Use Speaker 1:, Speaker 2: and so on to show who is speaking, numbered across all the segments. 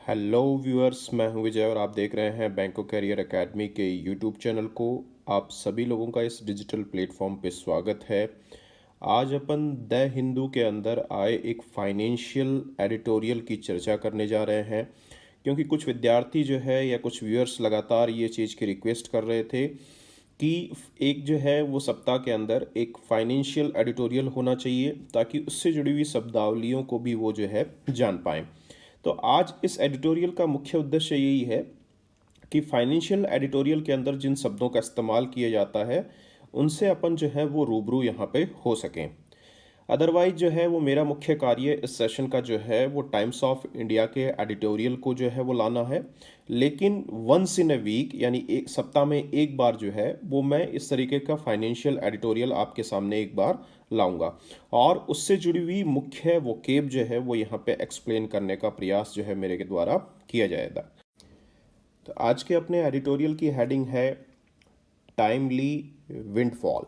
Speaker 1: Hello viewers, मैं हूं विजय और आप देख रहे हैं बैंको कैरियर एकेडमी के यूट्यूब चैनल को। आप सभी लोगों का इस डिजिटल प्लेटफॉर्म पे स्वागत है। आज अपन द हिंदू के अंदर आए एक फाइनेंशियल एडिटोरियल की चर्चा करने जा रहे हैं, क्योंकि कुछ विद्यार्थी जो है या कुछ व्यूअर्स लगातार ये चीज़ की रिक्वेस्ट कर रहे थे कि एक जो है वो सप्ताह के अंदर एक फाइनेंशियल एडिटोरियल होना चाहिए, ताकि उससे जुड़ी हुई शब्दावलियों को भी वो जो है जान पाएँ। तो आज इस एडिटोरियल का मुख्य उद्देश्य यही है कि फाइनेंशियल एडिटोरियल के अंदर जिन शब्दों का इस्तेमाल किया जाता है उनसे अपन जो है वो रूबरू यहाँ पे हो सकें। अदरवाइज जो है वो मेरा मुख्य कार्य इस सेशन का जो है वो टाइम्स ऑफ इंडिया के एडिटोरियल को जो है वो लाना है, लेकिन वंस इन अ वीक यानी एक सप्ताह में एक बार जो है वो मैं इस तरीके का फाइनेंशियल एडिटोरियल आपके सामने एक बार लाऊंगा और उससे जुड़ी हुई मुख्य वोकेब जो है वो यहाँ पे एक्सप्लेन करने का प्रयास जो है मेरे के द्वारा किया जाएगा। तो आज के अपने एडिटोरियल की हेडिंग है टाइमली विंडफॉल।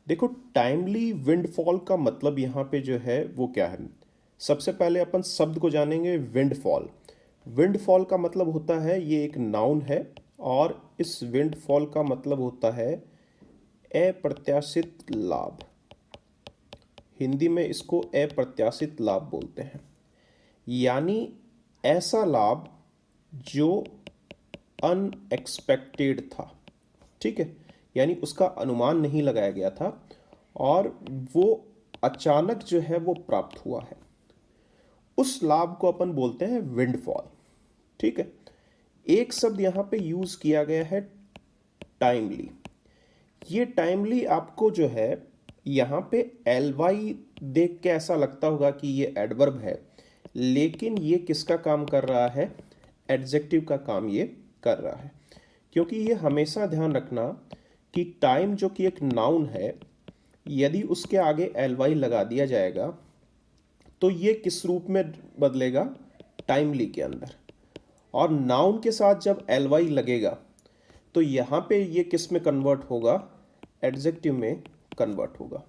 Speaker 1: देखो, टाइमली विंडफॉल का मतलब यहाँ पे जो है वो क्या है। सबसे पहले अपन शब्द को जानेंगे विंडफॉल। विंडफॉल का मतलब होता है, ये एक नाउन है और इस विंडफॉल का मतलब होता है अप्रत्याशित लाभ। हिंदी में इसको अप्रत्याशित लाभ बोलते हैं, यानी ऐसा लाभ जो अनएक्सपेक्टेड था। ठीक है, यानी उसका अनुमान नहीं लगाया गया था और वो अचानक जो है वो प्राप्त हुआ है, उस लाभ को अपन बोलते हैं विंडफॉल। ठीक है, एक शब्द यहां पे यूज किया गया है टाइमली। ये टाइमली आपको जो है यहाँ पे एल वाई देख के ऐसा लगता होगा कि ये एडवर्ब है, लेकिन ये किसका काम कर रहा है? एडजेक्टिव का काम ये कर रहा है। क्योंकि ये हमेशा ध्यान रखना कि टाइम जो कि एक नाउन है, यदि उसके आगे एल वाई लगा दिया जाएगा तो ये किस रूप में बदलेगा? टाइमली के अंदर। और नाउन के साथ जब एल वाई लगेगा तो यहाँ पे ये किस में कन्वर्ट होगा? एडजेक्टिव में कन्वर्ट होगा।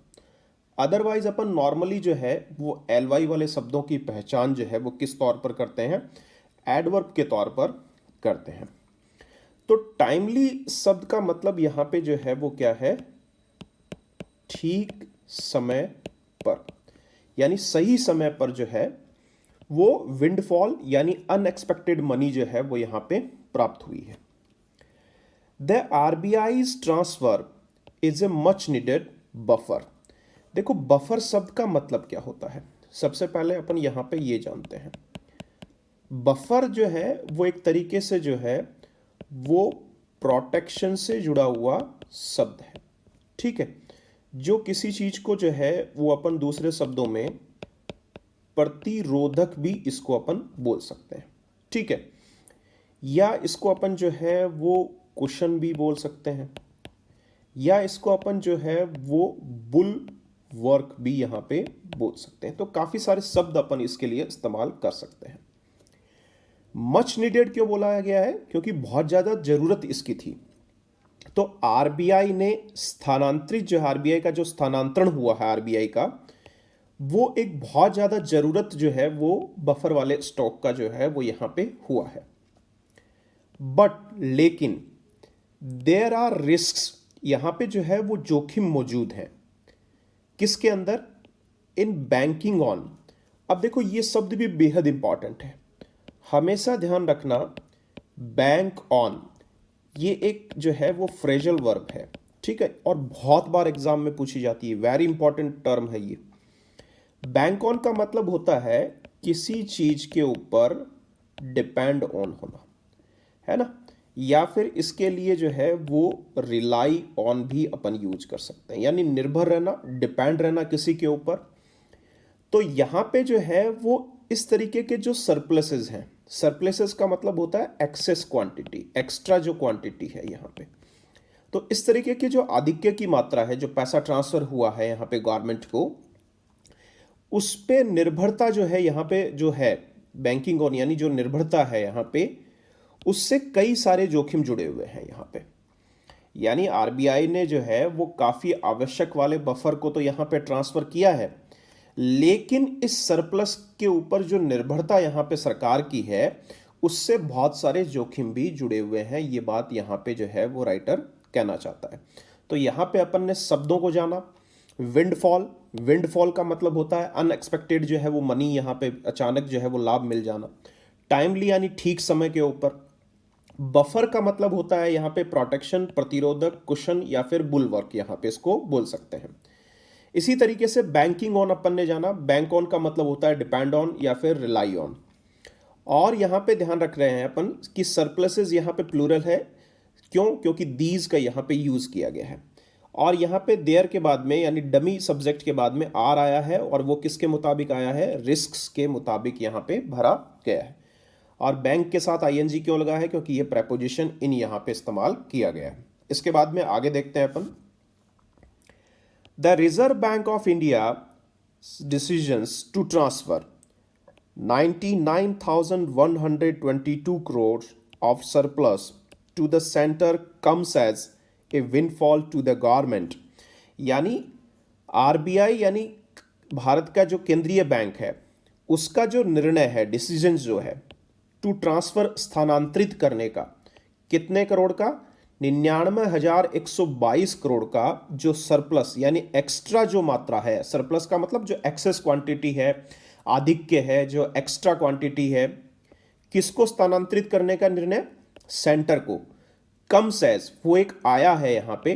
Speaker 1: अदरवाइज अपन नॉर्मली जो है वो एल वाई वाले शब्दों की पहचान जो है वो किस तौर पर करते हैं? एडवर्ब के तौर पर करते हैं। तो टाइमली शब्द का मतलब यहाँ पे जो है वो क्या है? ठीक समय पर, यानी सही समय पर जो है वो विंडफॉल यानी अनएक्सपेक्टेड मनी जो है वो यहाँ पे प्राप्त हुई है। The RBI's transfer is a much needed buffer. देखो, बफर शब्द का मतलब क्या होता है, सबसे पहले अपन यहाँ पे ये जानते हैं। बफर जो है वो एक तरीके से जो है वो प्रोटेक्शन से जुड़ा हुआ शब्द है। ठीक है, जो किसी चीज को जो है वो अपन दूसरे शब्दों में प्रतिरोधक भी इसको अपन बोल सकते हैं। ठीक है, या इसको अपन जो है वो कुशन भी बोल सकते हैं, या इसको अपन जो है वो बुल वर्क भी यहाँ पे बोल सकते हैं। तो काफी सारे शब्द अपन इसके लिए इस्तेमाल कर सकते हैं। मच नीडेड क्यों बोला गया है? क्योंकि बहुत ज्यादा जरूरत इसकी थी। तो आरबीआई ने स्थानांतरित, जो आरबीआई का जो स्थानांतरण हुआ है आरबीआई का, वो एक बहुत ज्यादा जरूरत जो है वो बफर वाले स्टॉक का जो है वो यहां पे हुआ है। बट लेकिन देयर आर रिस्क्स, यहां पे जो है वो जोखिम मौजूद है। किसके अंदर? In banking on. अब देखो, ये शब्द भी बेहद इंपॉर्टेंट है, हमेशा ध्यान रखना। बैंक ऑन ये एक जो है वो फ्रेजल वर्ब है। ठीक है, और बहुत बार एग्जाम में पूछी जाती है, वेरी इंपॉर्टेंट टर्म है ये। बैंक ऑन का मतलब होता है किसी चीज के ऊपर डिपेंड ऑन होना, है ना। या फिर इसके लिए जो है वो रिलाई ऑन भी अपन यूज कर सकते हैं, यानी निर्भर रहना, डिपेंड रहना किसी के ऊपर। तो यहां पे जो है वो इस तरीके के जो सरप्लसेस हैं, सरप्लसेस का मतलब होता है एक्सेस क्वांटिटी, एक्स्ट्रा जो क्वांटिटी है यहाँ पे। तो इस तरीके के जो आधिक्य की मात्रा है, जो पैसा ट्रांसफर हुआ है यहाँ पे गवर्नमेंट को, उस पे निर्भरता जो है यहाँ पे जो है बैंकिंग ऑन, यानी जो निर्भरता है यहाँ पे, उससे कई सारे जोखिम जुड़े हुए हैं यहाँ पे। यानी आरबीआई ने जो है वो काफी आवश्यक वाले बफर को तो यहाँ पे ट्रांसफर किया है, लेकिन इस सरप्लस के ऊपर जो निर्भरता यहाँ पे सरकार की है, उससे बहुत सारे जोखिम भी जुड़े हुए हैं, ये बात यहाँ पे जो है वो राइटर कहना चाहता है। तो यहाँ पे अपन ने शब्दों को जाना। विंडफॉल, विंडफॉल का मतलब होता है अनएक्सपेक्टेड जो है वो मनी, यहाँ पे अचानक जो है वो लाभ मिल जाना। टाइमली यानी ठीक समय के ऊपर। बफर का मतलब होता है यहाँ पे प्रोटेक्शन, प्रतिरोधक, कुशन या फिर बुलवर्क, यहाँ पे इसको बोल सकते हैं। इसी तरीके से बैंकिंग ऑन अपन ने जाना। बैंक ऑन का मतलब होता है डिपेंड ऑन या फिर रिलाई ऑन। और यहाँ पे ध्यान रख रहे हैं अपन कि सरप्लसेस यहाँ पे प्लूरल है। क्यों? क्योंकि दीज का यहाँ पे यूज किया गया है। और यहाँ पे देयर के बाद में यानी डमी सब्जेक्ट के बाद में आर आया है, और वो किसके मुताबिक आया है? रिस्क्स के मुताबिक यहाँ पे भरा गया है। और बैंक के साथ आईएनजी क्यों लगा है? क्योंकि ये प्रेपोजिशन इन यहाँ पे इस्तेमाल किया गया है। इसके बाद में आगे देखते हैं अपन। The Reserve Bank of India decisions to transfer 99,122 crores of surplus to the center comes as a windfall to the government। यानी आरबीआई यानी भारत का जो केंद्रीय बैंक है, उसका जो निर्णय है, डिसीजन जो है, टू ट्रांसफर स्थानांतरित करने का, कितने करोड़ का? 99,122 करोड़ का जो सरप्लस यानी एक्स्ट्रा जो मात्रा है, सरप्लस का मतलब जो एक्सेस क्वांटिटी है, आधिक्य है, जो एक्स्ट्रा क्वांटिटी है, किसको स्थानांतरित करने का निर्णय? सेंटर को। कम सेज वो एक आया है यहाँ पे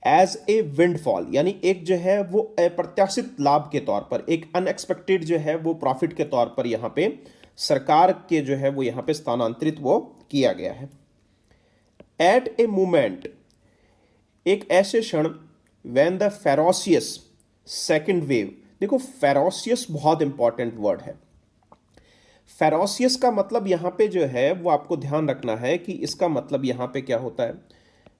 Speaker 1: एज ए विंडफॉल, यानी एक जो है वो अप्रत्याशित लाभ के तौर पर, एक अनएक्सपेक्टेड जो है वो प्रॉफिट के तौर पर यहाँ पे सरकार के जो है वो यहाँ पे स्थानांतरित वो किया गया है। एट ए मोमेंट, एक ऐसे क्षण, when the ferocious second wave. देखो फेरोसियस बहुत इंपॉर्टेंट वर्ड है। फेरोसियस का मतलब यहाँ पे जो है वो आपको ध्यान रखना है कि इसका मतलब यहाँ पे क्या होता है।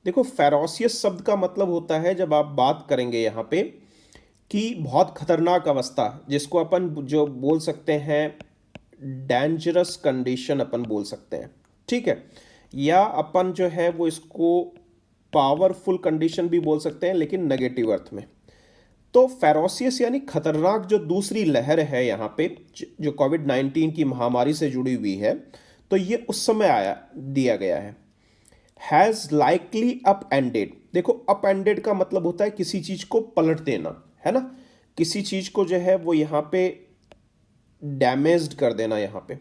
Speaker 1: देखो फेरोसियस शब्द का मतलब होता है, जब आप बात करेंगे यहाँ पे कि बहुत खतरनाक अवस्था, जिसको अपन जो बोल सकते हैं डेंजरस कंडीशन अपन बोल सकते हैं, ठीक है, या अपन जो है वो इसको पावरफुल कंडीशन भी बोल सकते हैं, लेकिन नेगेटिव अर्थ में। तो फेरोसियस यानी खतरनाक जो दूसरी लहर है यहाँ पे, जो कोविड-19 की महामारी से जुड़ी हुई है, तो ये उस समय आया दिया गया है। Has likely up ended. देखो अप एंडेड का मतलब होता है किसी चीज को पलट देना, है ना, किसी चीज को जो है वो यहाँ पे डैमेज्ड कर देना। यहाँ पे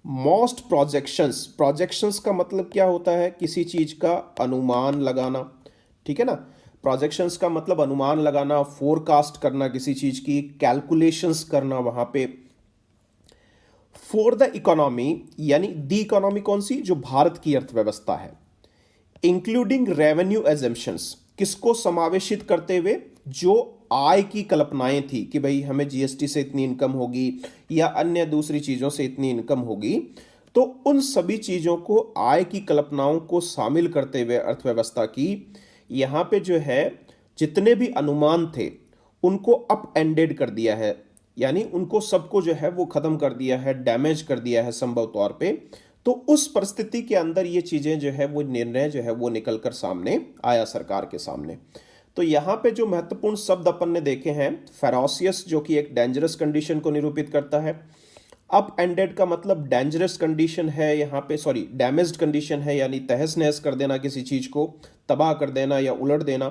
Speaker 1: मोस्ट प्रोजेक्शंस, प्रोजेक्शंस का मतलब क्या होता है? किसी चीज का अनुमान लगाना, ठीक है ना। प्रोजेक्शंस का मतलब अनुमान लगाना, फोरकास्ट करना किसी चीज की, कैलकुलेशंस करना वहां पे। फॉर द इकोनॉमी, यानी दी इकोनॉमी कौन सी? जो भारत की अर्थव्यवस्था है। इंक्लूडिंग रेवेन्यू एजम्पशंस, किसको समावेशित करते हुए? जो आय की कल्पनाएं थी कि भाई हमें जीएसटी से इतनी इनकम होगी या अन्य दूसरी चीजों से इतनी इनकम होगी, तो उन सभी चीजों को, आय की कल्पनाओं को शामिल करते हुए अर्थव्यवस्था की, यहाँ पे जो है जितने भी अनुमान थे उनको अप एंडेड कर दिया है, यानी उनको सबको जो है वो खत्म कर दिया है, डैमेज कर दिया है संभव तौर पे। तो उस परिस्थिति के अंदर ये चीजें जो है वो निर्णय जो है वो निकल कर सामने आया सरकार के सामने। तो यहाँ पे जो महत्वपूर्ण शब्द अपन ने देखे हैं, फेरोसियस जो कि एक डेंजरस कंडीशन को निरूपित करता है। अप एंडेड का मतलब डेंजरस कंडीशन है यहाँ पे, सॉरी डैमेज्ड कंडीशन है, यानी तहस नहस कर देना किसी चीज को, तबाह कर देना या उलट देना।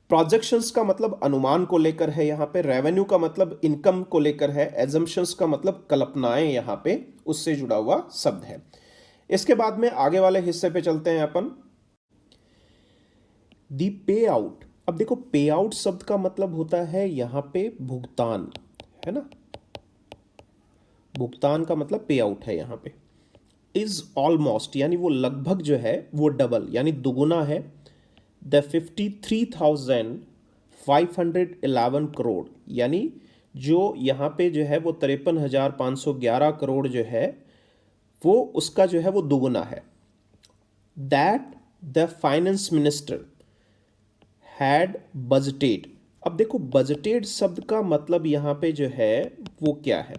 Speaker 1: प्रोजेक्शंस का मतलब अनुमान को लेकर है यहाँ पे। रेवेन्यू का मतलब इनकम को लेकर है। एजम्पशंस का मतलब कल्पनाएं यहाँ पे उससे जुड़ा हुआ शब्द है। इसके बाद में आगे वाले हिस्से पे चलते हैं अपन। दी पे आउट। अब देखो पे आउट शब्द का मतलब होता है यहाँ पे भुगतान, है ना। भुगतान का मतलब पे आउट है यहाँ पे। इज ऑलमोस्ट यानी वो लगभग जो है वो डबल यानी दुगुना है। द 53,511 करोड़, यानी जो यहाँ पे जो है वो 53,511 करोड़ जो है वो उसका जो है वो दुगुना है। That the finance minister had budgeted. अब देखो बजटेड शब्द का मतलब यहाँ पे जो है वो क्या है?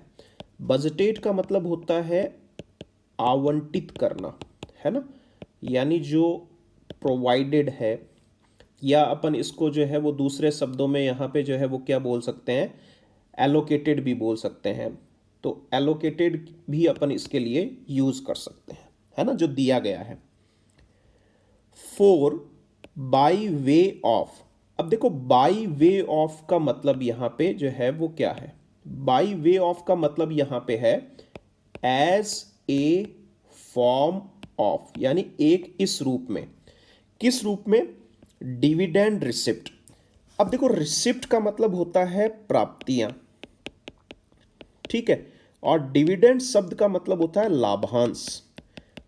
Speaker 1: बजटेड का मतलब होता है आवंटित करना, है ना, यानी जो प्रोवाइडेड है, या अपन इसको जो है वो दूसरे शब्दों में यहाँ पे जो है वो क्या बोल सकते हैं? एलोकेटेड भी बोल सकते हैं। तो एलोकेटेड भी अपन इसके लिए यूज कर सकते हैं, है ना, जो दिया गया है। 4 बाई वे ऑफ। अब देखो बाई वे ऑफ का मतलब यहां पे जो है वो क्या है? बाई वे ऑफ का मतलब यहां पे है एज ए फॉर्म ऑफ, यानी एक इस रूप में। किस रूप में? Dividend receipt. अब देखो रिसिप्ट का मतलब होता है प्राप्तियां, ठीक है, और डिविडेंड शब्द का मतलब होता है लाभांश।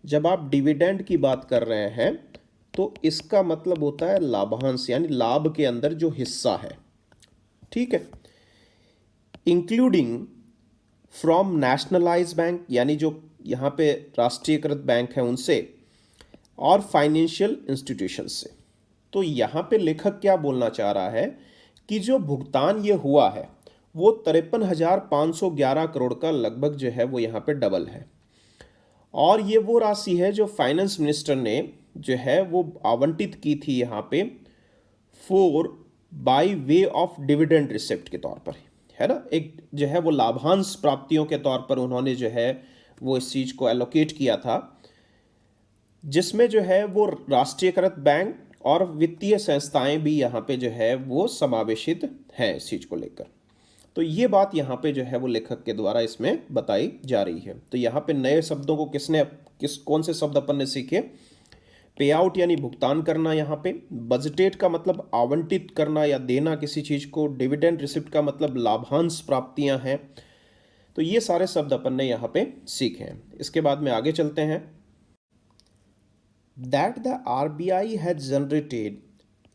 Speaker 1: जब आप डिविडेंड की बात कर रहे हैं तो इसका मतलब होता है लाभांश, यानी लाभ के अंदर जो हिस्सा है, ठीक है। इंक्लूडिंग फ्रॉम नेशनलाइज बैंक, यानी जो यहां पे राष्ट्रीयकृत बैंक है उनसे, और फाइनेंशियल इंस्टीट्यूशन से। तो यहां पे लेखक क्या बोलना चाह रहा है कि जो भुगतान ये हुआ है वो 53,511 करोड़ का लगभग जो है वो यहां पे डबल है। और ये वो राशि है जो फाइनेंस मिनिस्टर ने जो है वो आवंटित की थी यहाँ पे 4 by way of dividend receipt के तौर पर, है ना, एक जो है वो लाभांश प्राप्तियों के तौर पर उन्होंने जो है वो इस चीज को एलोकेट किया था, जिसमें जो है वो राष्ट्रीयकृत बैंक और वित्तीय संस्थाएं भी यहाँ पे जो है वो समावेशित हैं इस चीज को लेकर। तो ये बात यहाँ पे जो है वो लेखक के द्वारा इसमें बताई जा रही है। तो यहाँ पे नए शब्दों को कौन से शब्द अपन ने सीखे? पे आउट यानी भुगतान करना, यहाँ पे बजटेड का मतलब आवंटित करना या देना किसी चीज को, डिविडेंड रिसिप्ट का मतलब लाभांश प्राप्तियां हैं। तो ये सारे शब्द अपन ने यहाँ पे सीखे हैं। इसके बाद में आगे चलते हैं। That the RBI has generated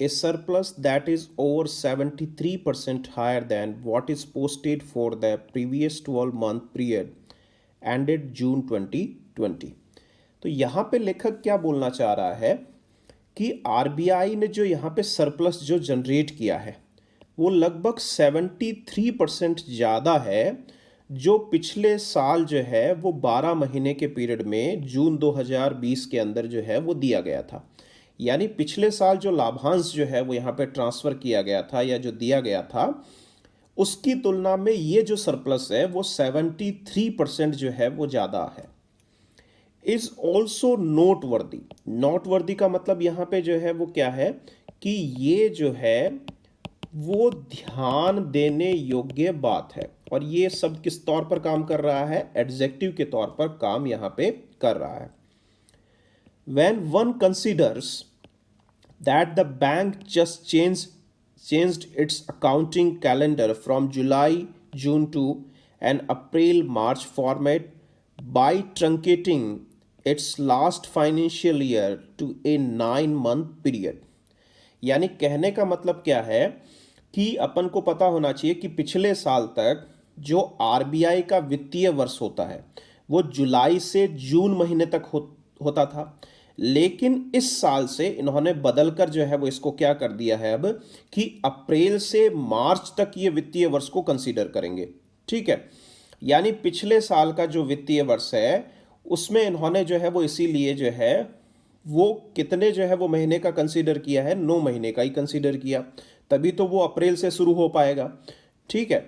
Speaker 1: a surplus that is over 73% higher than what is posted for the previous 12-month period ended June 2020। तो यहाँ पे लेखक क्या बोलना चाह रहा है कि आरबीआई ने जो यहाँ पे सरप्लस जो जनरेट किया है वो लगभग 73% ज़्यादा है जो पिछले साल जो है वो 12 महीने के पीरियड में जून 2020 के अंदर जो है वो दिया गया था। यानी पिछले साल जो लाभांश जो है वो यहाँ पे ट्रांसफ़र किया गया था या जो दिया गया था उसकी तुलना में ये जो सरप्लस है वो 73% जो है वो ज़्यादा है। Is also noteworthy. नोटवर्दी का मतलब यहाँ पे जो है वो क्या है कि ये जो है वो ध्यान देने योग्य बात है। और ये शब्द किस तौर पर काम कर रहा है? एडजेक्टिव के तौर पर काम यहाँ पे कर रहा है। When one considers that the bank just changed its accounting calendar from July, June to an April, March format by truncating its last financial year to a 9-month period। यानी कहने का मतलब क्या है कि अपन को पता होना चाहिए कि पिछले साल तक जो आरबीआई का वित्तीय वर्ष होता है वो जुलाई से जून महीने तक होता था, लेकिन इस साल से इन्होंने बदलकर जो है वो इसको क्या कर दिया है अब कि अप्रैल से मार्च तक ये वित्तीय वर्ष को कंसीडर करेंगे, ठीक है। यानी पिछले साल का जो वित्तीय वर्ष है उसमें इन्होंने जो है वो इसीलिए जो है वो कितने जो है वो महीने का कंसीडर किया है? 9 महीने का ही कंसीडर किया, तभी तो वो अप्रैल से शुरू हो पाएगा, ठीक है।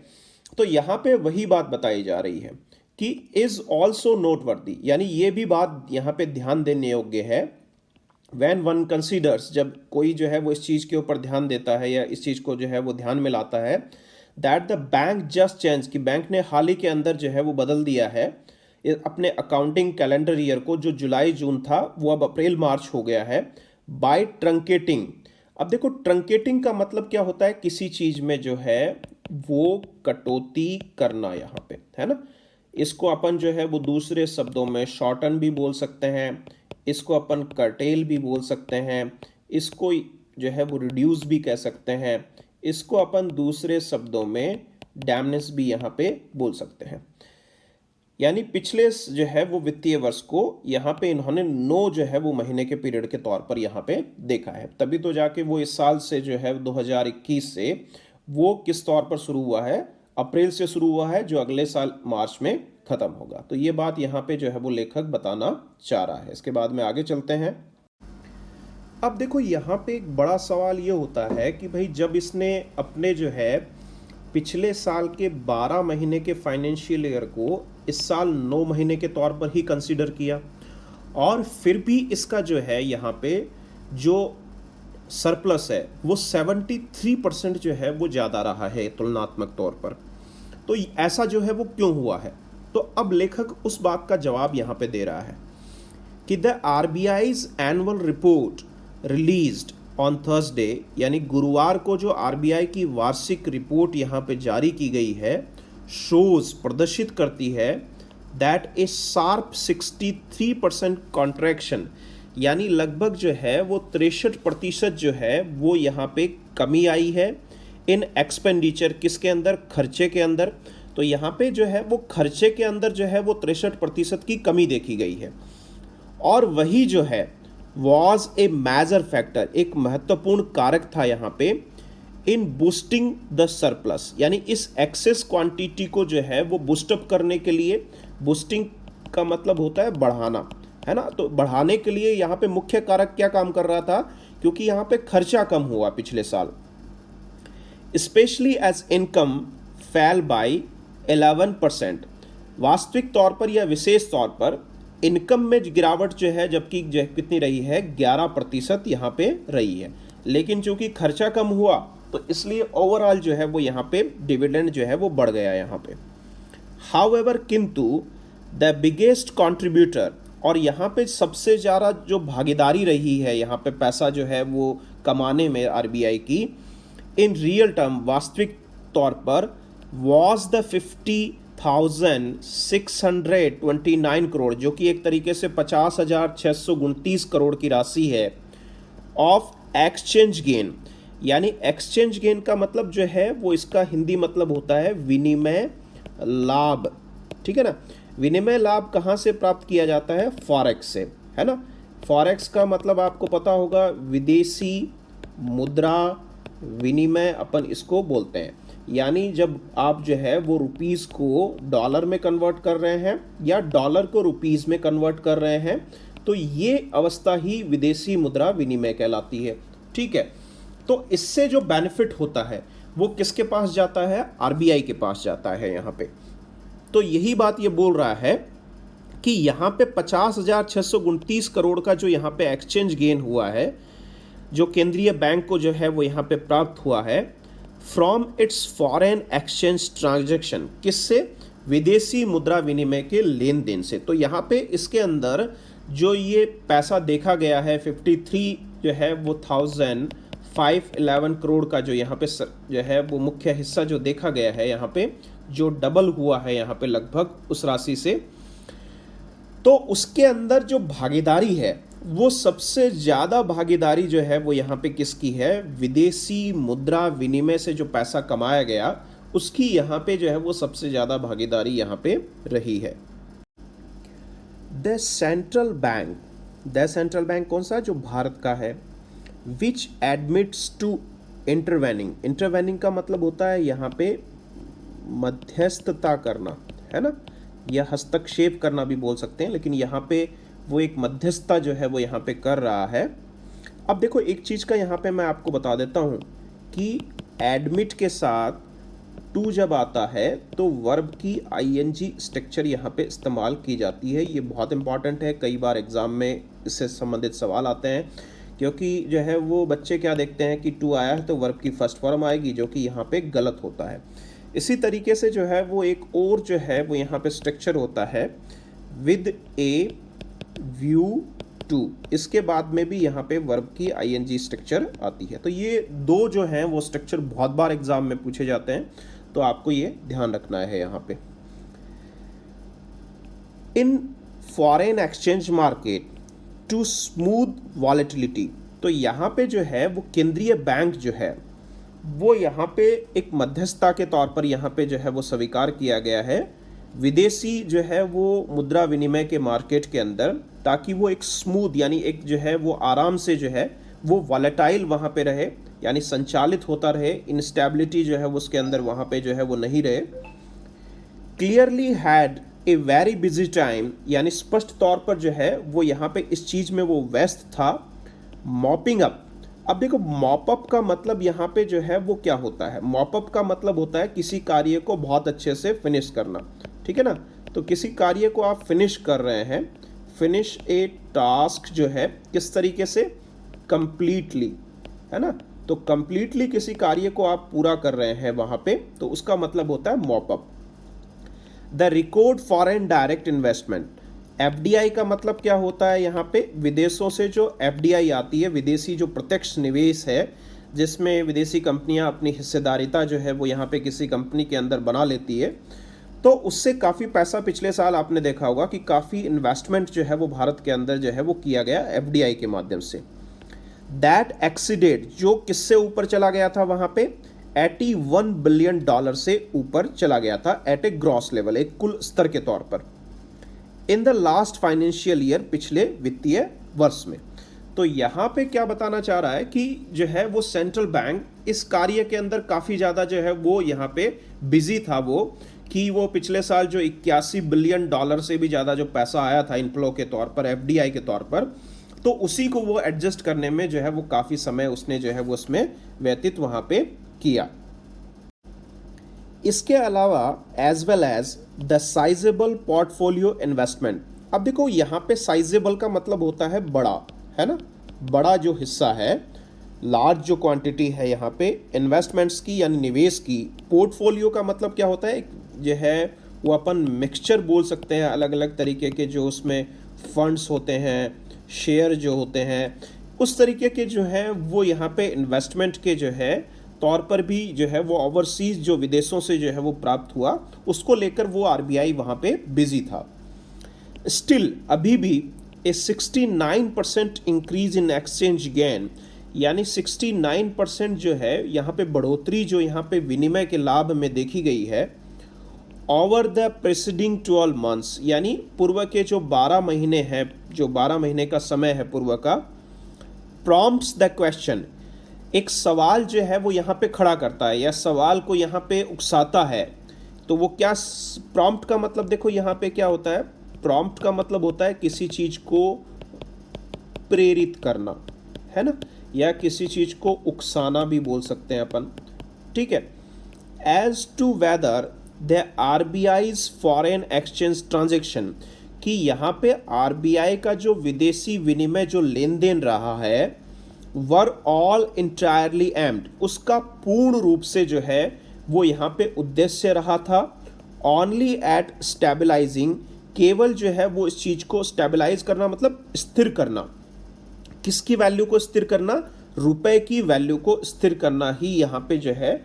Speaker 1: तो यहाँ पे वही बात बताई जा रही है कि इज ऑल्सो नोटवर्दी, यानी ये भी बात यहाँ पे ध्यान देने योग्य है। वैन वन कंसीडर्स, जब कोई जो है वो इस चीज़ के ऊपर ध्यान देता है या इस चीज़ को जो है वो ध्यान में लाता है, that the bank just change, कि बैंक ने हाल ही के अंदर जो है वो बदल दिया है अपने अकाउंटिंग कैलेंडर ईयर को, जो जुलाई जून था वो अब अप्रैल मार्च हो गया है, बाय ट्रंकेटिंग। अब देखो ट्रंकेटिंग का मतलब क्या होता है? किसी चीज़ में जो है वो कटौती करना, यहाँ पे है ना। इसको अपन जो है वो दूसरे शब्दों में शॉर्टन भी बोल सकते हैं, इसको अपन कर्टेल भी बोल सकते हैं, इसको जो है वो रिड्यूस भी कह सकते हैं, इसको अपन दूसरे शब्दों में डैमनेस भी यहाँ पे बोल सकते हैं। यानी पिछले जो है वो वित्तीय वर्ष को यहाँ पे इन्होंने 9 जो है वो महीने के पीरियड के तौर पर यहाँ पे देखा है, तभी तो जाके वो इस साल से जो है 2021 से वो किस तौर पर शुरू हुआ है? अप्रैल से शुरू हुआ है, जो अगले साल मार्च में खत्म होगा। तो ये बात यहाँ पे जो है वो लेखक बताना चाह रहा है। इसके बाद में आगे चलते हैं। अब देखो यहाँ पे एक बड़ा सवाल ये होता है कि भाई जब इसने अपने जो है पिछले साल के 12 महीने के फाइनेंशियल ईयर को इस साल 9 महीने के तौर पर ही कंसीडर किया, और फिर भी इसका जो है यहाँ पे जो सरप्लस है वो 73% जो है वो ज़्यादा रहा है तुलनात्मक तौर पर। तो ऐसा जो है वो क्यों हुआ है? तो अब लेखक उस बात का जवाब यहाँ पे दे रहा है कि the RBI's annual report released on Thursday, यानी गुरुवार को जो आरबीआई की वार्षिक रिपोर्ट यहाँ पे जारी की गई है, शोज प्रदर्शित करती है दैट ए शार्प 63% कॉन्ट्रैक्शन, यानी लगभग जो है वो 63% जो है वो यहाँ पे कमी आई है इन एक्सपेंडिचर, किसके अंदर? खर्चे के अंदर। तो यहाँ पे जो है वो खर्चे के अंदर जो है वो 63% की कमी देखी गई है, और वही जो है वॉज ए मेजर फैक्टर, एक महत्वपूर्ण कारक था यहाँ पे इन बूस्टिंग द सरप्लस, यानी इस एक्सेस क्वांटिटी को जो है वो बूस्टअप करने के लिए, बूस्टिंग का मतलब होता है बढ़ाना, है ना, तो बढ़ाने के लिए यहाँ पे मुख्य कारक क्या काम कर रहा था? क्योंकि यहाँ पे खर्चा कम हुआ पिछले साल, स्पेशली एज इनकम फैल बाई 11%। वास्तविक तौर पर या विशेष तौर पर इनकम में गिरावट जो है, जबकि कितनी रही है? 11% यहाँ पे रही है, लेकिन चूंकि खर्चा कम हुआ तो इसलिए ओवरऑल जो है वो यहाँ पे डिविडेंड जो है वो बढ़ गया यहाँ पे। हाउएवर, किंतु द बिगेस्ट कॉन्ट्रीब्यूटर, और यहाँ पे सबसे ज़्यादा जो भागीदारी रही है यहाँ पे पैसा जो है वो कमाने में आरबीआई की, इन रियल टर्म, वास्तविक तौर पर, वॉज द 50,629 करोड़, जो कि एक तरीके से 50,629 करोड़ की राशि है, ऑफ एक्सचेंज गेन, यानी एक्सचेंज गेन का मतलब जो है वो इसका हिंदी मतलब होता है विनिमय लाभ, ठीक है ना। विनिमय लाभ कहाँ से प्राप्त किया जाता है? फॉरेक्स से, है ना। फॉरेक्स का मतलब आपको पता होगा, विदेशी मुद्रा विनिमय अपन इसको बोलते हैं, यानी जब आप जो है वो रुपीस को डॉलर में कन्वर्ट कर रहे हैं या डॉलर को रुपीस में कन्वर्ट कर रहे हैं, तो ये अवस्था ही विदेशी मुद्रा विनिमय कहलाती है, ठीक है। तो इससे जो बेनिफिट होता है वो किसके पास जाता है? आरबीआई के पास जाता है यहाँ पे। तो यही बात ये बोल रहा है कि यहाँ पे 50,629 करोड़ का जो यहाँ पे एक्सचेंज गेन हुआ है, जो केंद्रीय बैंक को जो है वो यहाँ पे प्राप्त हुआ है from its foreign exchange transaction, किससे? विदेशी मुद्रा विनिमय के लेन देन से। तो यहाँ पे इसके अंदर जो ये पैसा देखा गया है 53 जो है वो 1,511 करोड़ का जो यहाँ पे जो है वो मुख्य हिस्सा जो देखा गया है यहाँ पे, जो डबल हुआ है यहाँ पे लगभग उस राशि से, तो उसके अंदर जो भागीदारी है वो सबसे ज़्यादा भागीदारी जो है वो यहाँ पे किसकी है? विदेशी मुद्रा विनिमय से जो पैसा कमाया गया उसकी यहाँ पे जो है वो सबसे ज़्यादा भागीदारी यहाँ पे रही है। द सेंट्रल बैंक कौन सा? जो भारत का है। विच एडमिट्स टू इंटरवेनिंग का मतलब होता है यहाँ पे मध्यस्थता करना, है ना, या हस्तक्षेप करना भी बोल सकते हैं, लेकिन यहाँ पे वो एक मध्यस्थता जो है वो यहाँ पे कर रहा है। अब देखो एक चीज़ का यहाँ पे मैं आपको बता देता हूँ कि एडमिट के साथ टू जब आता है तो वर्ब की आईएनजी स्ट्रक्चर यहाँ पे इस्तेमाल की जाती है। ये बहुत इंपॉर्टेंट है, कई बार एग्ज़ाम में इससे संबंधित सवाल आते हैं, क्योंकि जो है वो बच्चे क्या देखते हैं कि टू आया है तो वर्ब की फर्स्ट फॉर्म आएगी, जो कि यहाँ पे गलत होता है। इसी तरीके से जो है वो एक और जो है वो यहाँ पे स्ट्रक्चर होता है विद ए व्यू टू, इसके बाद में भी यहाँ पे वर्ब की आईएनजी स्ट्रक्चर आती है। तो ये दो जो हैं वो स्ट्रक्चर बहुत बार एग्जाम में पूछे जाते हैं, तो आपको ये ध्यान रखना है यहाँ पे। In foreign exchange market to smooth volatility, तो यहाँ पे जो है वो केंद्रीय बैंक जो है वो यहाँ पे एक मध्यस्थता के तौर पर यहाँ पे जो है वो स्वीकार किया गया है विदेशी जो है वो मुद्रा विनिमय के मार्केट के अंदर, ताकि वो एक स्मूथ यानी एक जो है वो आराम से जो है वो वॉलेटाइल वहाँ पे रहे, यानी संचालित होता रहे, इंस्टेबिलिटी जो है वो उसके अंदर वहाँ पे जो है वो नहीं रहे। Clearly had a very busy time, यानी स्पष्ट तौर पर जो है वो यहाँ पे इस चीज़ में वो व्यस्त था, मॉपिंग अप अब देखो मॉपअप का मतलब यहाँ पे जो है वो क्या होता है, मॉपअप का मतलब होता है किसी कार्य को बहुत अच्छे से फिनिश करना, ठीक है ना। तो किसी कार्य को आप फिनिश कर रहे हैं, फिनिश ए टास्क जो है किस तरीके से, कंप्लीटली, है ना। तो कंप्लीटली किसी कार्य को आप पूरा कर रहे हैं वहाँ पे, तो उसका मतलब होता है mop up. The record foreign direct investment, FDI का मतलब क्या होता है यहाँ पे, विदेशों से जो एफडीआई आती है, विदेशी जो प्रत्यक्ष निवेश है, जिसमें विदेशी कंपनियां अपनी हिस्सेदारिता जो है वो यहाँ पे किसी कंपनी के अंदर बना लेती है, तो उससे काफ़ी पैसा पिछले साल आपने देखा होगा कि काफ़ी इन्वेस्टमेंट जो है वो भारत के अंदर जो है वो किया गया एफडीआई के माध्यम से। दैट एक्सीडेड, जो किससे ऊपर चला गया था वहाँ पे, $81 बिलियन से ऊपर चला गया था एट ए ग्रॉस लेवल, एक कुल स्तर के तौर पर, in the last financial year, पिछले वित्तीय वर्ष में। तो यहाँ पे क्या बताना चाह रहा है कि जो है वो सेंट्रल बैंक इस कार्य के अंदर काफ़ी ज़्यादा जो है वो यहाँ पे बिजी था, वो कि वो पिछले साल जो $81 बिलियन से भी ज़्यादा जो पैसा आया था इनफ्लो के तौर पर, एफडीआई के तौर पर, तो उसी को वो एडजस्ट करने में जो है वो काफ़ी समय उसने जो है वो उसमें व्यतीत वहाँ पे किया। इसके अलावा as well as the sizable portfolio investment. अब देखो यहाँ पे साइजेबल का मतलब होता है बड़ा, है ना, बड़ा जो हिस्सा है, लार्ज जो क्वांटिटी है यहाँ पे इन्वेस्टमेंट्स की यानी निवेश की। पोर्टफोलियो का मतलब क्या होता है, जो है वो अपन मिक्सचर बोल सकते हैं, अलग अलग तरीके के जो उसमें फंड्स होते हैं, शेयर जो होते हैं, उस तरीके के जो है वो यहाँ पे इन्वेस्टमेंट के जो है तौर पर भी जो है वो ओवरसीज जो विदेशों से जो है वो प्राप्त हुआ, उसको लेकर वो आरबीआई वहाँ पे बिजी था। स्टिल अभी भी ए 69% इंक्रीज इन एक्सचेंज गेन, यानी 69% जो है यहाँ पे बढ़ोतरी जो यहाँ पे विनिमय के लाभ में देखी गई है, ओवर द प्रेसिडिंग 12 मंथ्स, यानी पूर्व के जो 12 महीने हैं, जो 12 महीने का समय है पूर्व का। प्रॉम्प्ट्स द क्वेश्चन, एक सवाल जो है वो यहाँ पे खड़ा करता है या सवाल को यहाँ पे उकसाता है। तो वो क्या, प्रॉम्प्ट का मतलब देखो यहाँ पे क्या होता है, प्रॉम्प्ट का मतलब होता है किसी चीज़ को प्रेरित करना, है ना, या किसी चीज़ को उकसाना भी बोल सकते हैं अपन, ठीक है। As to whether the RBI's foreign exchange transaction, कि यहाँ पे आरबीआई का जो विदेशी विनिमय जो लेन देन रहा है, वर ऑल इंटायरली एम्ड, उसका पूर्ण रूप से जो है वो यहाँ पे उद्देश्य रहा था, ओनली एट स्टेबलाइजिंग, केवल जो है वो इस चीज़ को स्टेबलाइज करना, मतलब स्थिर करना, किसकी वैल्यू को स्थिर करना, रुपए की वैल्यू को स्थिर करना ही यहाँ पे जो है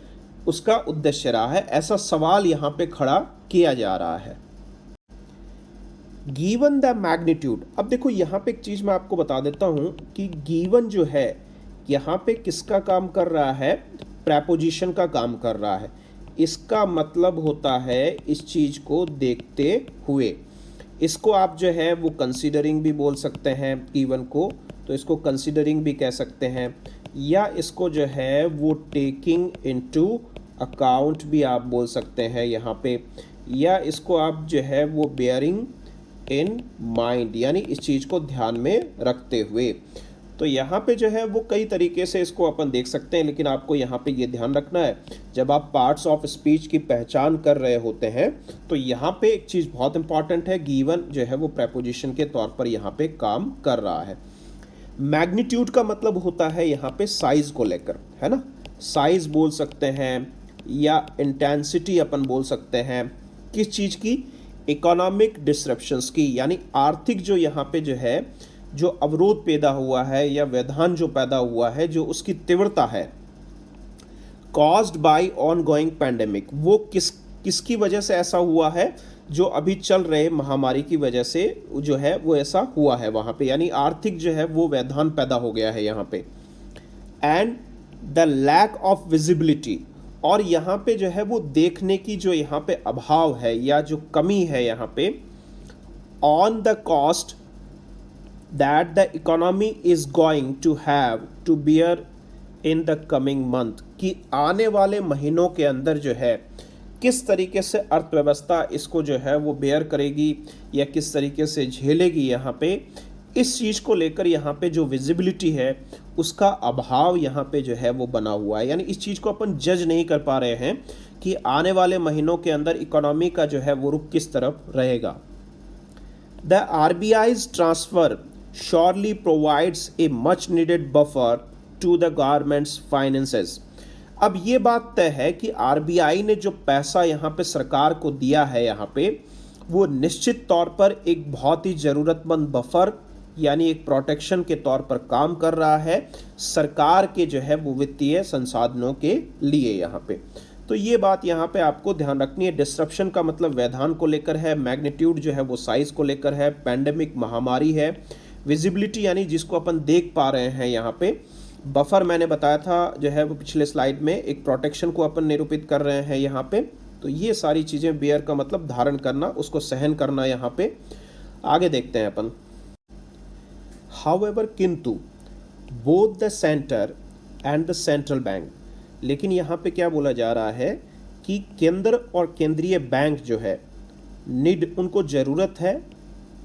Speaker 1: उसका उद्देश्य रहा है, ऐसा सवाल यहाँ पे खड़ा किया जा रहा है। गिवन द मैग्नीट्यूड, अब देखो यहाँ पे एक चीज़ मैं आपको बता देता हूँ कि गिवन जो है यहाँ पे किसका काम कर रहा है, प्रेपोजिशन का काम कर रहा है। इसका मतलब होता है इस चीज़ को देखते हुए, इसको आप जो है वो कंसीडरिंग भी बोल सकते हैं गिवन को, तो इसको कंसीडरिंग भी कह सकते हैं, या इसको जो है वो टेकिंग इनटू अकाउंट भी आप बोल सकते हैं यहाँ पे, या इसको आप जो है वो बेयरिंग इन माइंड, यानी इस चीज़ को ध्यान में रखते हुए। तो यहाँ पे जो है वो कई तरीके से इसको अपन देख सकते हैं, लेकिन आपको यहाँ पे ये ध्यान रखना है, जब आप पार्ट्स ऑफ स्पीच की पहचान कर रहे होते हैं तो यहाँ पे एक चीज़ बहुत इंपॉर्टेंट है, गिवन जो है वो प्रेपोजिशन के तौर पर यहाँ पे काम कर रहा है। मैग्नीट्यूड का मतलब होता है यहाँ पे साइज को लेकर, है ना, साइज बोल सकते हैं या इंटेंसिटी अपन बोल सकते हैं, किस चीज़ की, इकोनॉमिक डिसरप्शंस की, यानी आर्थिक जो यहाँ पे जो है जो अवरोध पैदा हुआ है या व्यवधान जो पैदा हुआ है, जो उसकी तीव्रता है, कॉज्ड बाय ऑनगोइंग पैंडेमिक, वो किसकी वजह से ऐसा हुआ है, जो अभी चल रहे महामारी की वजह से जो है वो ऐसा हुआ है वहाँ पे, यानी आर्थिक जो है वो व्यवधान पैदा हो गया है यहाँ पे। And the lack of visibility, और यहाँ पे जो है वो देखने की जो यहाँ पे अभाव है या जो कमी है यहाँ पे, on the cost that the economy is going to have to bear in the coming month, कि आने वाले महीनों के अंदर जो है किस तरीके से अर्थव्यवस्था इसको जो है वो बेयर करेगी या किस तरीके से झेलेगी यहाँ पे, इस चीज़ को लेकर यहाँ पे जो विजिबिलिटी है उसका अभाव यहाँ पे जो है वो बना हुआ है, यानी इस चीज़ को अपन जज नहीं कर पा रहे हैं कि आने वाले महीनों के अंदर इकोनॉमी का जो है वो रुख किस तरफ रहेगा। The RBI's transfer surely provides a much needed buffer to the government's finances. अब ये बात तय है कि RBI ने जो पैसा यहाँ पे सरकार को दिया है यहाँ पे, वो निश्चित तौर पर एक बहुत ही ज़रूरतमंद बफर यानी एक प्रोटेक्शन के तौर पर काम कर रहा है सरकार के जो है वो वित्तीय संसाधनों के लिए यहाँ पे। तो ये बात यहाँ पे आपको ध्यान रखनी है। डिस्रप्शन का मतलब व्यवधान को लेकर है, मैग्नीट्यूड जो है वो साइज़ को लेकर है, पैंडेमिक महामारी है, विजिबिलिटी यानी जिसको अपन देख पा रहे हैं यहाँ पे, बफर मैंने बताया था जो है वो पिछले स्लाइड में, एक प्रोटेक्शन को अपन निरूपित कर रहे हैं यहाँ पे। तो ये सारी चीज़ें, बेयर का मतलब धारण करना, उसको सहन करना यहाँ पे। आगे देखते हैं अपन। हाउएवर किंतु both the centre and the central bank, लेकिन यहाँ पे क्या बोला जा रहा है कि केंद्र और केंद्रीय बैंक जो है, नीड, उनको ज़रूरत है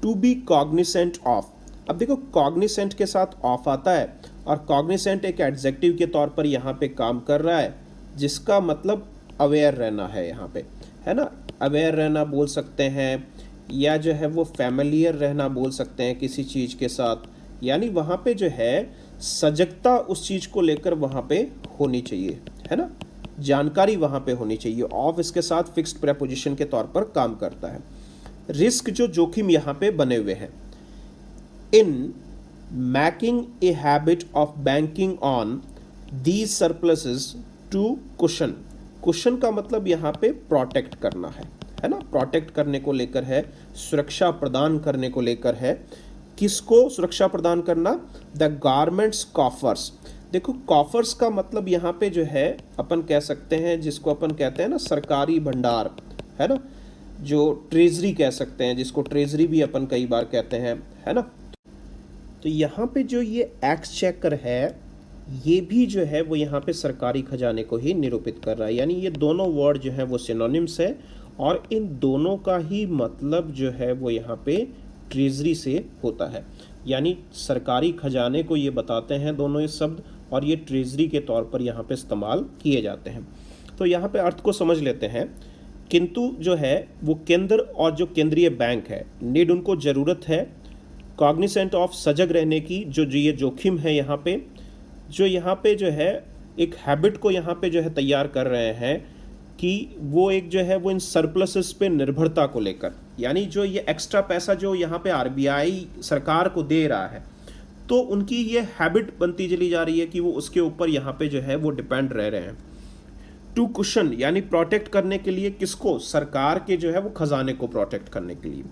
Speaker 1: टू बी कॉग्निसेंट ऑफ। अब देखो कॉग्निसेंट के साथ ऑफ आता है और कॉग्निसेंट एक एडजेक्टिव के तौर पर यहाँ पे काम कर रहा है, जिसका मतलब अवेयर रहना है यहाँ पे, है ना। अवेयर रहना बोल सकते हैं, या जो है वो फैमिलियर रहना बोल सकते हैं किसी चीज़ के साथ, यानी वहाँ पे जो है सजगता उस चीज़ को लेकर वहाँ पे होनी चाहिए, है ना, जानकारी वहाँ पे होनी चाहिए। ऑफ इसके साथ फिक्स्ड प्रेपोजिशन के तौर पर काम करता है। रिस्क, जो जोखिम यहाँ पे बने हुए हैं। In making a habit of banking on these surpluses to cushion. Cushion का मतलब यहाँ पे प्रोटेक्ट करना है ना, प्रोटेक्ट करने को लेकर है, सुरक्षा प्रदान करने को लेकर है। किसको सुरक्षा प्रदान करना? The garments coffers. देखो कॉफर्स का मतलब यहाँ पे जो है अपन कह सकते हैं, जिसको अपन कहते हैं ना सरकारी भंडार, है ना, जो ट्रेजरी कह सकते हैं, जिसको ट्रेजरी भी अपन कई बार कहते हैं, है ना। तो यहाँ पे जो ये एक्सचेकर है, ये भी जो है वो यहाँ पे सरकारी खजाने को ही निरूपित कर रहा है, यानी ये दोनों वर्ड जो है वो सिनोनिम्स है और इन दोनों का ही मतलब जो है वो यहाँ पे ट्रेजरी से होता है, यानी सरकारी खजाने को ये बताते हैं दोनों ये शब्द, और ये ट्रेजरी के तौर पर यहाँ पे इस्तेमाल किए जाते हैं। तो यहाँ पे अर्थ को समझ लेते हैं। किंतु जो है वो केंद्र और जो केंद्रीय बैंक है, नीड, उनको ज़रूरत है कॉग्निसेंट ऑफ, सजग रहने की, जो ये जोखिम है यहाँ पे, जो यहाँ पे जो है एक हैबिट को यहाँ पे जो है तैयार कर रहे हैं कि वो एक जो है वो इन सरप्लसेस पे निर्भरता को लेकर, यानी जो ये एक्स्ट्रा पैसा जो यहाँ पे आरबीआई सरकार को दे रहा है, तो उनकी ये हैबिट बनती चली जा रही है कि वो उसके ऊपर यहाँ पे जो है वो डिपेंड रह रहे हैं। टू कुशन यानी प्रोटेक्ट करने के लिए, किसको? सरकार के जो है वो खजाने को प्रोटेक्ट करने के लिए।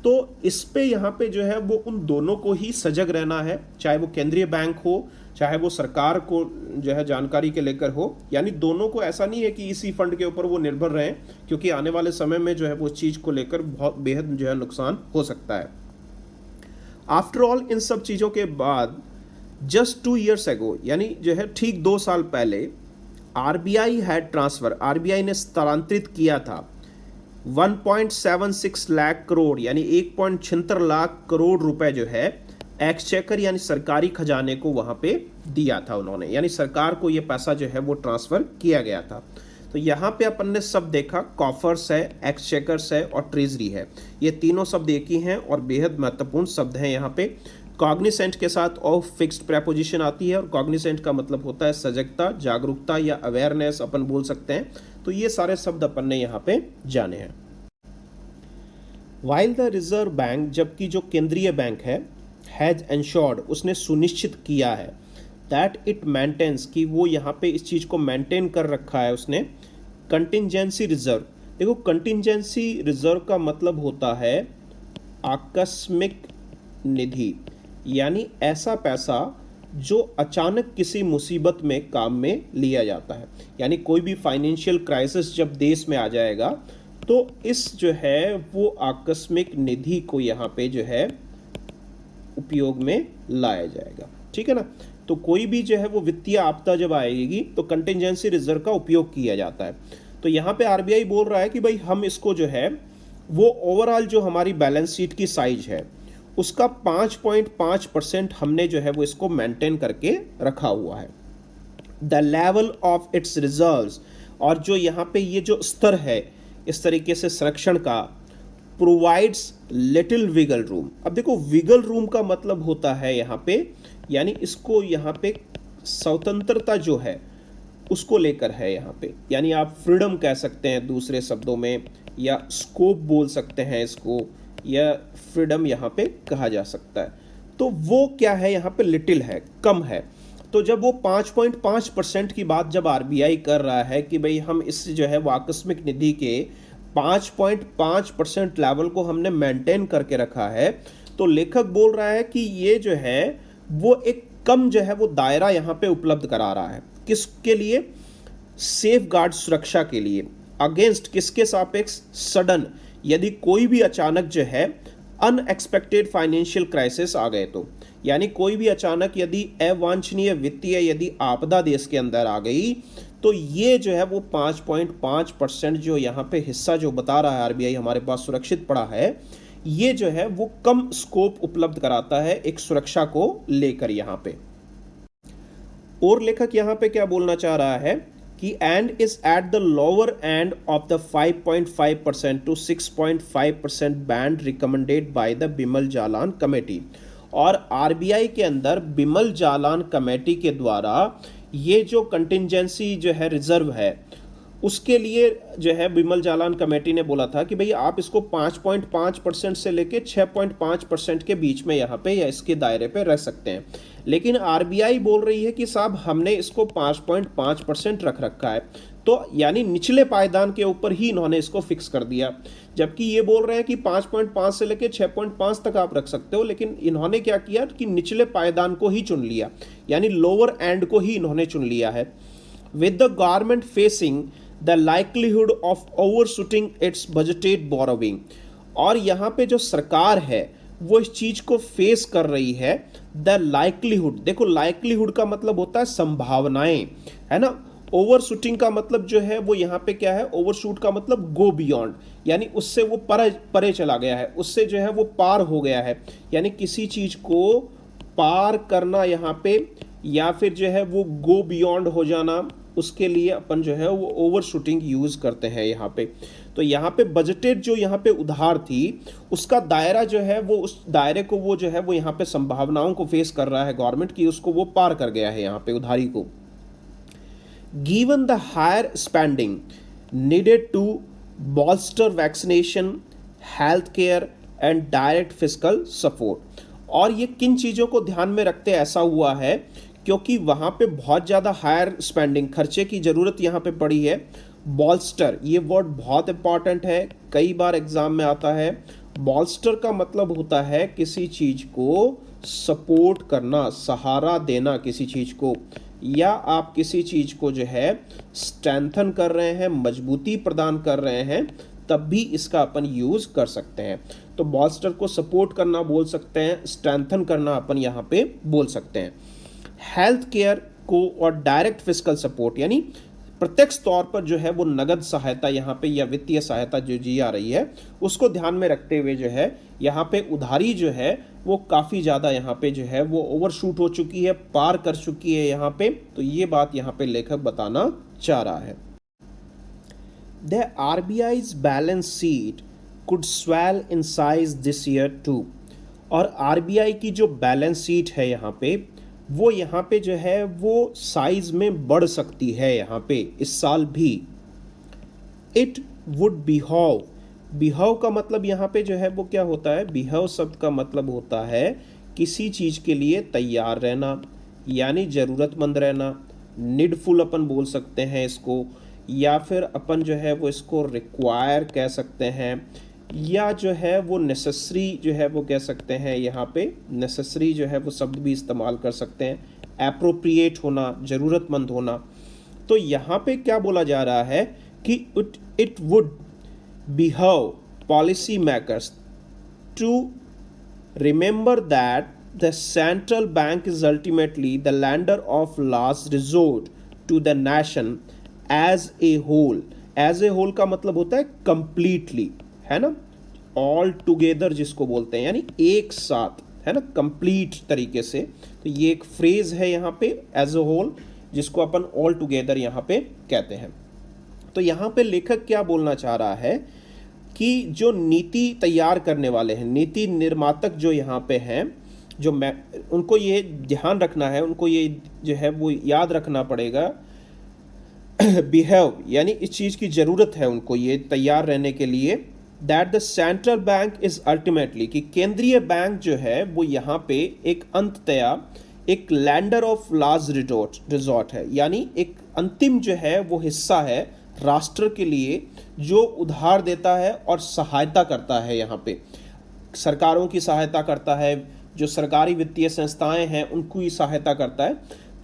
Speaker 1: तो इस पे यहाँ पे जो है वो उन दोनों को ही सजग रहना है, चाहे वो केंद्रीय बैंक हो, चाहे वो सरकार को जो है जानकारी के लेकर हो, यानी दोनों को। ऐसा नहीं है कि इसी फंड के ऊपर वो निर्भर रहें, क्योंकि आने वाले समय में जो है वो चीज़ को लेकर बहुत बेहद जो है नुकसान हो सकता है। आफ्टर ऑल, इन सब चीज़ों के बाद जस्ट 2 years ago, यानी जो है ठीक 2 साल पहले, आरबीआई हैड ट्रांसफर, आरबीआई ने स्थानांतरित किया था 1.76 लाख करोड़ यानी 1.76 लाख करोड़ रुपए जो है एक्सचेकर यानी सरकारी खजाने को वहां पे दिया था उन्होंने, यानी सरकार को ये पैसा जो है वो ट्रांसफर किया गया था। तो यहाँ पे अपन ने सब देखा, कॉफर्स है, एक्सचेकर्स है और ट्रेजरी है, ये तीनों शब्द एक ही हैं और बेहद महत्वपूर्ण शब्द हैं। यहाँ पे कॉग्निसेंट के साथ ऑफ फिक्स्ड प्रेपोजिशन आती है और कॉग्निसेंट का मतलब होता है सजगता, जागरूकता या अवेयरनेस अपन बोल सकते हैं। तो ये सारे शब्द अपन ने यहाँ पे जाने हैं। वाइल द रिजर्व बैंक, जबकि जो केंद्रीय बैंक है, हैज एंश्योर्ड, उसने सुनिश्चित किया है, दैट इट मेंटेन्स, कि वो यहाँ पे इस चीज़ को मेंटेन कर रखा है उसने, कंटिजेंसी रिजर्व। देखो कंटिजेंसी रिजर्व का मतलब होता है आकस्मिक निधि, यानी ऐसा पैसा जो अचानक किसी मुसीबत में काम में लिया जाता है, यानी कोई भी फाइनेंशियल क्राइसिस जब देश में आ जाएगा तो इस जो है वो आकस्मिक निधि को यहाँ पे जो है उपयोग में लाया जाएगा, ठीक है ना। तो कोई भी जो है वो वित्तीय आपदा जब आएगी तो कंटिजेंसी रिजर्व का उपयोग किया जाता है। तो यहाँ पे आरबीआई बोल रहा है कि भाई हम इसको जो है वो ओवरऑल जो हमारी बैलेंस शीट की साइज है उसका 5.5% हमने जो है वो इसको मेंटेन करके रखा हुआ है। The level of its reserves, और जो यहाँ पे ये जो स्तर है इस तरीके से संरक्षण का, प्रोवाइड्स लिटिल विगल रूम। अब देखो विगल रूम का मतलब होता है यहाँ पे, यानी इसको यहाँ पे स्वतंत्रता जो है उसको लेकर है यहाँ पे, यानी आप फ्रीडम कह सकते हैं दूसरे शब्दों में, या स्कोप बोल सकते हैं इसको, या फ्रीडम यहाँ पे कहा जा सकता है। तो वो क्या है यहाँ पे, लिटिल है, कम है। तो जब वो 5.5% की बात जब आरबीआई कर रहा है कि भाई हम इस जो है वो आकस्मिक निधि के 5.5% लेवल को हमने मेंटेन करके रखा है, तो लेखक बोल रहा है कि ये जो है वो एक कम जो है वो दायरा यहाँ पे उपलब्ध करा रहा है। किसके लिए? सेफ गार्ड, सुरक्षा के लिए। अगेंस्ट किसके सापेक्ष? सडन, यदि कोई भी अचानक जो है अनएक्सपेक्टेड फाइनेंशियल क्राइसिस आ गए तो, यानी कोई भी अचानक यदि अवांछनीय वित्तीय यदि आपदा देश के अंदर आ गई, तो ये जो है वो 5.5% जो यहाँ पे हिस्सा जो बता रहा है आरबीआई हमारे पास सुरक्षित पड़ा है, ये जो है वो कम स्कोप उपलब्ध कराता है एक सुरक्षा को लेकर यहाँ पे। और लेखक यहाँ पे क्या बोलना चाह रहा है कि and is at the lower end of the 5.5% to 6.5% band recommended by the Bimal Jalan committee. और आरबीआई के अंदर बिमल जालान कमेटी के द्वारा ये जो कंटिजेंसी जो है रिजर्व है, उसके लिए जो है बिमल जालान कमेटी ने बोला था कि भाई आप इसको 5.5% से लेके 6.5% के बीच में यहाँ पे या इसके दायरे पे रह सकते हैं। लेकिन आरबीआई बोल रही है कि साहब हमने इसको 5.5% रख रखा है, तो यानी निचले पायदान के ऊपर ही इन्होंने इसको फिक्स कर दिया। जबकि ये बोल रहे हैं कि 5.5 से लेके 6.5 तक आप रख सकते हो, लेकिन इन्होंने क्या किया कि निचले पायदान को ही चुन लिया, यानी लोअर एंड को ही इन्होंने चुन लिया है। With the government facing the likelihood of overshooting its budgeted borrowing, और यहाँ पे जो सरकार है वो इस चीज को फेस कर रही है। द लाइक्लीहुड, देखो लाइक्लीहुड का मतलब होता है संभावनाएं, है ना। ओवरशूटिंग का मतलब जो है वो यहाँ पे क्या है, ओवरशूट का मतलब गो बियॉन्ड, यानी उससे वो परे चला गया है, उससे जो है वो पार हो गया है, यानी किसी चीज को पार करना यहाँ पे, या फिर जो है वो गो बियॉन्ड हो जाना, उसके लिए अपन जो है वो ओवरशूटिंग यूज करते हैं यहाँ पे। तो यहाँ पे बजटेड जो यहाँ पे उधार थी उसका दायरा जो है वो, उस दायरे को वो जो है वो यहाँ पे संभावनाओं को फेस कर रहा है गवर्नमेंट की, उसको वो पार कर गया है यहाँ पे उधारी को। Given the higher spending needed to bolster vaccination, health care and direct fiscal support, और ये किन चीज़ों को ध्यान में रखते ऐसा हुआ है, क्योंकि वहाँ पे बहुत ज़्यादा हायर स्पेंडिंग, खर्चे की ज़रूरत यहाँ पे पड़ी है। बॉल्स्टर, ये वर्ड बहुत इंपॉर्टेंट है, कई बार एग्जाम में आता है। बॉल्स्टर का मतलब होता है किसी चीज़ को सपोर्ट करना, सहारा देना किसी चीज़ को, या आप किसी चीज़ को जो है स्ट्रेंथन कर रहे हैं, मजबूती प्रदान कर रहे हैं, तब भी इसका अपन यूज़ कर सकते हैं। तो बॉल्स्टर को सपोर्ट करना बोल सकते हैं, स्ट्रेंथन करना अपन यहाँ पे बोल सकते हैं। हेल्थ केयर को और डायरेक्ट फिस्कल सपोर्ट, यानी प्रत्यक्ष तौर पर जो है वो नगद सहायता यहाँ पे या वित्तीय सहायता जो दी जा रही है उसको ध्यान में रखते हुए जो है यहाँ पे उधारी जो है वो काफ़ी ज़्यादा यहाँ पे जो है वो ओवरशूट हो चुकी है, पार कर चुकी है यहाँ पे। तो ये बात यहाँ पे लेखक बताना चाह रहा है। The RBI's balance sheet could swell in size this year too, और आरबीआई की जो बैलेंस शीट है यहाँ पे वो यहाँ पे जो है वो साइज में बढ़ सकती है यहाँ पे इस साल भी। इट वुड बिहेव, बिहेव का मतलब यहाँ पे जो है वो क्या होता है, बिहेव शब्द का मतलब होता है किसी चीज़ के लिए तैयार रहना, यानी ज़रूरतमंद रहना, नीडफुल अपन बोल सकते हैं इसको, या फिर अपन जो है वो इसको रिक्वायर कह सकते हैं, या जो है वो नेसेसरी जो है वो कह सकते हैं। यहाँ पे नेसेसरी जो है वो शब्द भी इस्तेमाल कर सकते हैं। एप्रोप्रिएट होना, ज़रूरतमंद होना। तो यहाँ पे क्या बोला जा रहा है कि it would behove policy makers to remember that the central bank is ultimately the lender of last resort to the nation as a whole. As a whole का मतलब होता है कंप्लीटली, है ना, ऑल टुगेदर जिसको बोलते हैं, यानी एक साथ, है ना, कंप्लीट तरीके से। तो ये एक फ्रेज है यहाँ पे एज अ होल, जिसको अपन ऑल टुगेदर यहाँ पे कहते हैं। तो यहाँ पे लेखक क्या बोलना चाह रहा है कि जो नीति तैयार करने वाले हैं, नीति निर्मातक जो यहाँ पे हैं, जो मैं उनको ये ध्यान रखना है, उनको ये जो है वो याद रखना पड़ेगा बिहेव, यानी इस चीज़ की ज़रूरत है उनको ये तैयार रहने के लिए, that the central bank is ultimately, कि केंद्रीय बैंक जो है वो यहाँ पे एक अंततया एक लैंडर ऑफ लास्ट रिजॉर्ट है, यानी एक अंतिम जो है वो हिस्सा है राष्ट्र के लिए, जो उधार देता है और सहायता करता है। यहाँ पे सरकारों की सहायता करता है, जो सरकारी वित्तीय संस्थाएं हैं उनको ही सहायता करता है।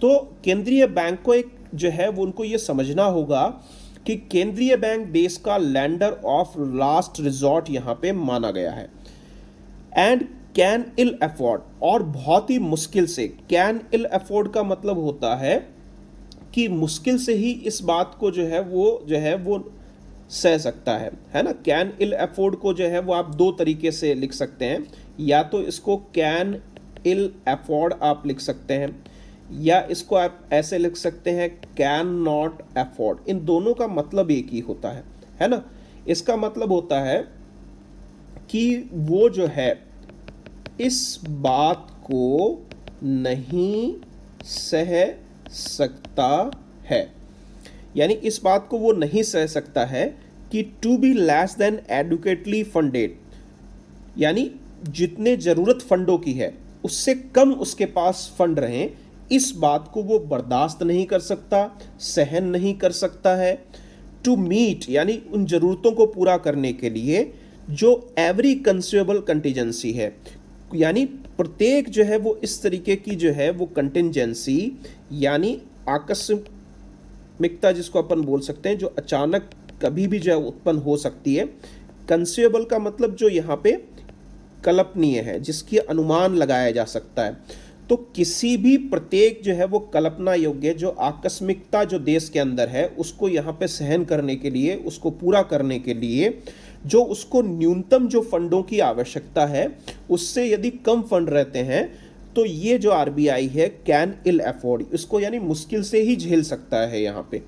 Speaker 1: तो केंद्रीय बैंक को एक जो है वो उनको ये समझना होगा कि केंद्रीय बैंक देश का लैंडर ऑफ लास्ट रिजॉर्ट यहाँ पे माना गया है। एंड कैन इल अफोर्ड, और बहुत ही मुश्किल से, कैन इल अफोर्ड का मतलब होता है कि मुश्किल से ही इस बात को जो है वो सह सकता है ना। कैन इल अफोर्ड को जो है वो आप दो तरीके से लिख सकते हैं, या तो इसको कैन इल अफोर्ड आप लिख सकते हैं, या इसको आप ऐसे लिख सकते हैं कैन नॉट अफोर्ड। इन दोनों का मतलब एक ही होता है ना। इसका मतलब होता है कि वो जो है इस बात को नहीं सह सकता है, यानी इस बात को वो नहीं सह सकता है कि to be less than adequately funded, यानी जितने ज़रूरत फंडों की है उससे कम उसके पास फंड रहें, इस बात को वो बर्दाश्त नहीं कर सकता, सहन नहीं कर सकता है। टू मीट, यानी उन ज़रूरतों को पूरा करने के लिए जो एवरी कंसीवेबल कंटीजेंसी है, यानी प्रत्येक जो है वो इस तरीके की जो है वो कंटिंजेंसी, यानी आकस्मिकता जिसको अपन बोल सकते हैं, जो अचानक कभी भी जो है उत्पन्न हो सकती है। कंसीवेबल का मतलब जो यहाँ पे कल्पनीय है, जिसकी अनुमान लगाया जा सकता है। तो किसी भी प्रत्येक जो है वो कल्पना योग्य जो आकस्मिकता जो देश के अंदर है उसको यहाँ पे सहन करने के लिए, उसको पूरा करने के लिए जो उसको न्यूनतम जो फंडों की आवश्यकता है उससे यदि कम फंड रहते हैं, तो ये जो आरबीआई है कैन इल अफोर्ड, इसको यानी मुश्किल से ही झेल सकता है यहाँ पे।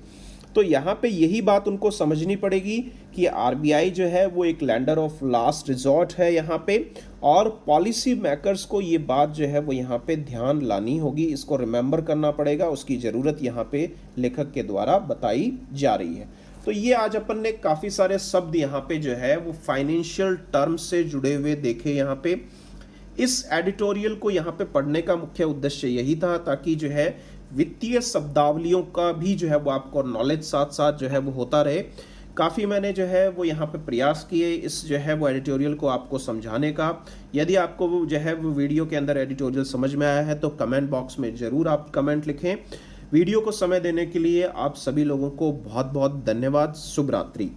Speaker 1: तो यहाँ पे यही बात उनको समझनी पड़ेगी कि आरबीआई जो है वो एक लैंडर ऑफ लास्ट रिजॉर्ट है यहाँ पे, और पॉलिसी मेकर्स को ये बात जो है वो यहाँ पे ध्यान लानी होगी, इसको रिमेंबर करना पड़ेगा, उसकी ज़रूरत यहाँ पे लेखक के द्वारा बताई जा रही है। तो ये आज अपन ने काफ़ी सारे शब्द यहाँ पे जो है वो फाइनेंशियल टर्म्स से जुड़े हुए देखे यहाँ पे। इस एडिटोरियल को यहाँ पे पढ़ने का मुख्य उद्देश्य यही था ताकि जो है वित्तीय शब्दावलियों का भी जो है वो आपको नॉलेज साथ साथ जो है वो होता रहे। काफ़ी मैंने जो है वो यहाँ पे प्रयास किए इस जो है वो एडिटोरियल को आपको समझाने का। यदि आपको वो जो है वो वीडियो के अंदर एडिटोरियल समझ में आया है तो कमेंट बॉक्स में ज़रूर आप कमेंट लिखें। वीडियो को समय देने के लिए आप सभी लोगों को बहुत बहुत धन्यवाद। शुभ रात्रि।